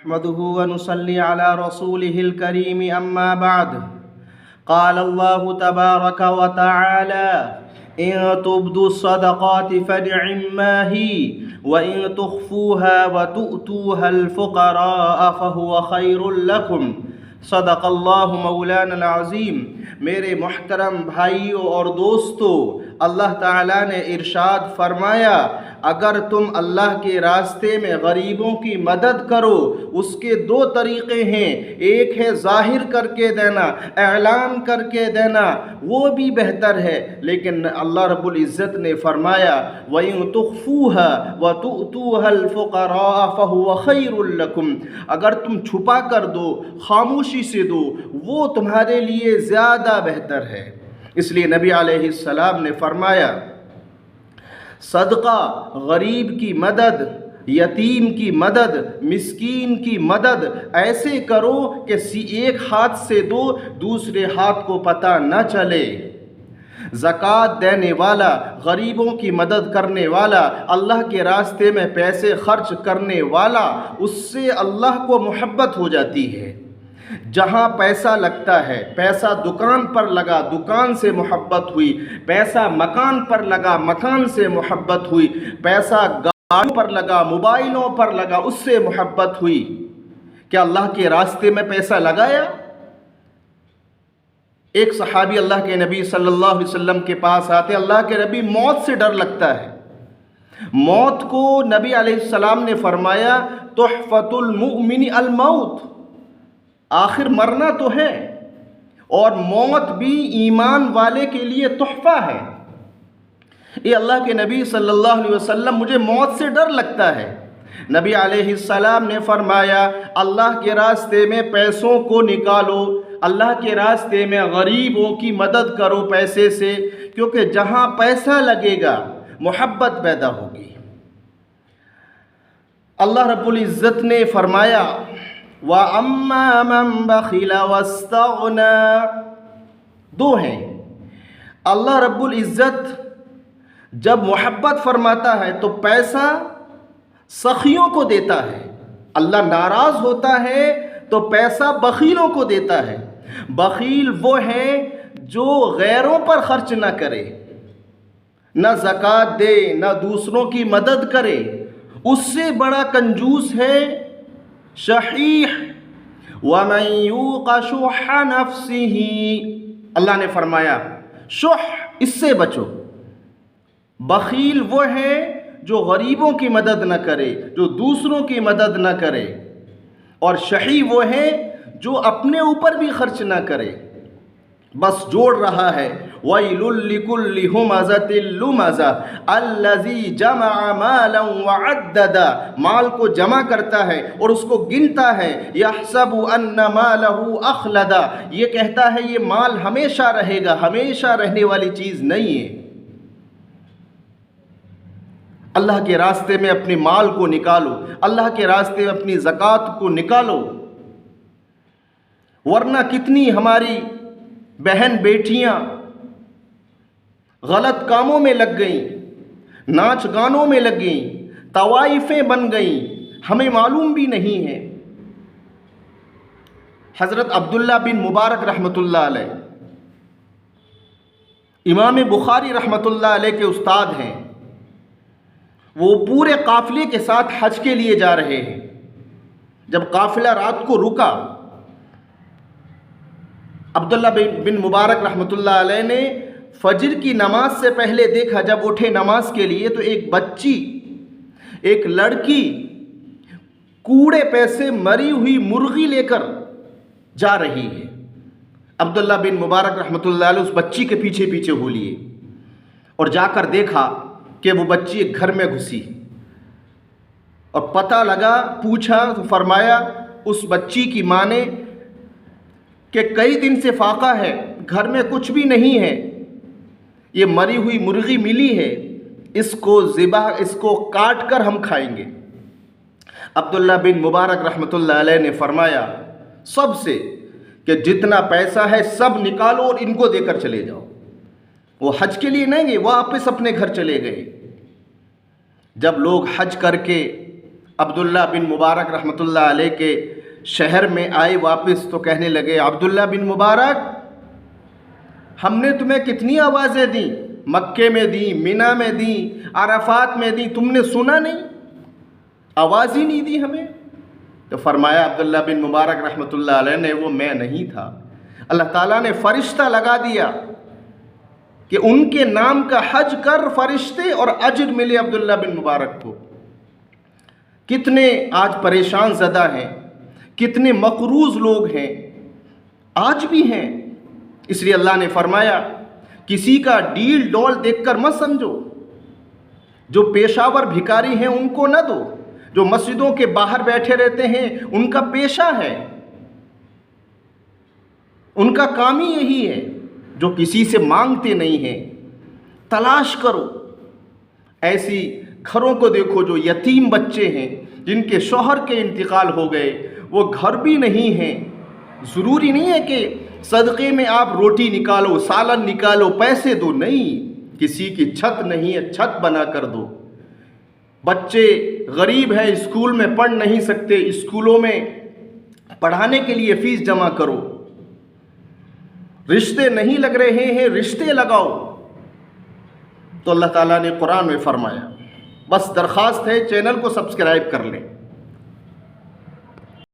نحمده ونصلي على رسوله الكريم أما بعد. قال الله تبارك وتعالى: إن تبدوا الصدقات فنعما هي وإن تخفوها وتؤتوها الفقراء فهو خير لكم. صدق اللہ مولانا العظیم. میرے محترم بھائیوں اور دوستو، اللہ تعالیٰ نے ارشاد فرمایا اگر تم اللہ کے راستے میں غریبوں کی مدد کرو، اس کے دو طریقے ہیں. ایک ہے ظاہر کر کے دینا، اعلان کر کے دینا، وہ بھی بہتر ہے، لیکن اللہ رب العزت نے فرمایا وَإِن تُخْفُوهَا وَتُؤْتُوهَا الْفُقَرَاءَ فَهُوَ خَيْرٌ لَكُمْ. اگر تم چھپا کر دو، خاموشی سے دو، وہ تمہارے لیے زیادہ بہتر ہے. اس لیے نبی علیہ السلام نے فرمایا صدقہ، غریب کی مدد، یتیم کی مدد، مسکین کی مدد ایسے کرو کہ ایک ہاتھ سے دو، دوسرے ہاتھ کو پتہ نہ چلے. زکوٰۃ دینے والا، غریبوں کی مدد کرنے والا، اللہ کے راستے میں پیسے خرچ کرنے والا، اس سے اللہ کو محبت ہو جاتی ہے. جہاں پیسہ لگتا ہے، پیسہ دکان پر لگا، دکان سے محبت ہوئی، پیسہ مکان پر لگا، مکان سے محبت ہوئی، پیسہ گاڑیوں پر لگا، موبائلوں پر لگا، اس سے محبت ہوئی. کیا اللہ کے راستے میں پیسہ لگایا؟ ایک صحابی اللہ کے نبی صلی اللہ علیہ وسلم کے پاس آتے، اللہ کے نبی موت سے ڈر لگتا ہے. موت کو نبی علیہ السلام نے فرمایا تحفۃ المؤمن الموت، آخر مرنا تو ہے، اور موت بھی ایمان والے کے لیے تحفہ ہے. یہ اللہ کے نبی صلی اللہ علیہ وسلم مجھے موت سے ڈر لگتا ہے. نبی علیہ السلام نے فرمایا اللہ کے راستے میں پیسوں کو نکالو، اللہ کے راستے میں غریبوں کی مدد کرو پیسے سے، کیونکہ جہاں پیسہ لگے گا محبت پیدا ہوگی. اللہ رب العزت نے فرمایا وَأَمَّا مَن بَخِلَ وَاسْتَغْنَى. دو ہیں. اللہ رب العزت جب محبت فرماتا ہے تو پیسہ سخیوں کو دیتا ہے. اللہ ناراض ہوتا ہے تو پیسہ بخیلوں کو دیتا ہے. بخیل وہ ہے جو غیروں پر خرچ نہ کرے، نہ زکوٰۃ دے، نہ دوسروں کی مدد کرے. اس سے بڑا کنجوس ہے شحیح. وَمَن یُوقَ شُحَّ نَفْسِهِ. اللہ نے فرمایا شح، اس سے بچو. بخیل وہ ہے جو غریبوں کی مدد نہ کرے، جو دوسروں کی مدد نہ کرے، اور شحیح وہ ہے جو اپنے اوپر بھی خرچ نہ کرے، بس جوڑ رہا ہے. وَيْلٌ لِكُلِّ هُمَزَةٍ لُمَزَةٍ الَّذِي جَمَعَ مَالًا وَعَدَّدَ. مال کو جمع کرتا ہے اور اس کو گنتا ہے. يَحْسَبُ أَنَّ مَالَهُ أَخْلَدَ. یہ کہتا ہے یہ مال ہمیشہ رہے گا، ہمیشہ رہنے والی چیز نہیں ہے. اللہ کے راستے میں اپنے مال کو نکالو، اللہ کے راستے میں اپنی زکوٰۃ کو نکالو، ورنہ کتنی ہماری بہن بیٹیاں غلط کاموں میں لگ گئیں، ناچ گانوں میں لگ گئیں، طوائفیں بن گئیں، ہمیں معلوم بھی نہیں ہے. حضرت عبداللہ بن مبارک رحمۃ اللہ علیہ، امام بخاری رحمۃ اللہ علیہ کے استاد ہیں. وہ پورے قافلے کے ساتھ حج کے لیے جا رہے ہیں. جب قافلہ رات کو رکا، عبداللہ بن مبارک رحمۃ اللہ علیہ نے فجر کی نماز سے پہلے دیکھا، جب اٹھے نماز کے لیے تو ایک بچی، ایک لڑکی کوڑے پیسے مری ہوئی مرغی لے کر جا رہی ہے. عبداللہ بن مبارک رحمۃ اللہ علیہ اس بچی کے پیچھے پیچھے ہو لیے اور جا کر دیکھا کہ وہ بچی ایک گھر میں گھسی، اور پتہ لگا، پوچھا تو فرمایا اس بچی کی ماں نے کہ کئی دن سے فاقہ ہے، گھر میں کچھ بھی نہیں ہے، یہ مری ہوئی مرغی ملی ہے، اس کو کاٹ کر ہم کھائیں گے. عبداللہ بن مبارک رحمۃ اللہ علیہ نے فرمایا سب سے کہ جتنا پیسہ ہے سب نکالو اور ان کو دے کر چلے جاؤ. وہ حج کے لیے نہیں گئے، وہ واپس اپنے گھر چلے گئے. جب لوگ حج کر کے عبداللہ بن مبارک رحمۃ اللہ علیہ کے شہر میں آئے واپس تو کہنے لگے عبداللہ بن مبارک ہم نے تمہیں کتنی آوازیں دیں، مکے میں دیں، مینا میں دیں، عرفات میں دیں، تم نے سنا نہیں، آواز ہی نہیں دی ہمیں۔ تو فرمایا عبداللہ بن مبارک رحمۃ اللہ علیہ نے وہ میں نہیں تھا، اللہ تعالیٰ نے فرشتہ لگا دیا کہ ان کے نام کا حج کر فرشتے اور اجر ملے عبداللہ بن مبارک کو۔ کتنے آج پریشان زدہ ہیں، کتنے مقروض لوگ ہیں، آج بھی ہیں۔ اس لیے اللہ نے فرمایا کسی کا ڈیل ڈول دیکھ کر مت سمجھو، جو پیشاور بھکاری ہیں ان کو نہ دو، جو مسجدوں کے باہر بیٹھے رہتے ہیں ان کا پیشہ ہے، ان کا کام ہی یہی ہے، جو کسی سے مانگتے نہیں ہیں۔ تلاش کرو، ایسی گھروں کو دیکھو جو یتیم بچے ہیں، جن کے شوہر کے انتقال ہو گئے، وہ گھر بھی نہیں ہیں۔ ضروری نہیں ہے کہ صدقے میں آپ روٹی نکالو، سالن نکالو، پیسے دو، نہیں، کسی کی چھت نہیں ہے چھت بنا کر دو۔ بچے غریب ہیں، اسکول میں پڑھ نہیں سکتے، اسکولوں میں پڑھانے کے لیے فیس جمع کرو۔ رشتے نہیں لگ رہے ہیں، رشتے لگاؤ۔ تو اللہ تعالیٰ نے قرآن میں فرمایا، بس درخواست ہے چینل کو سبسکرائب کر لیں۔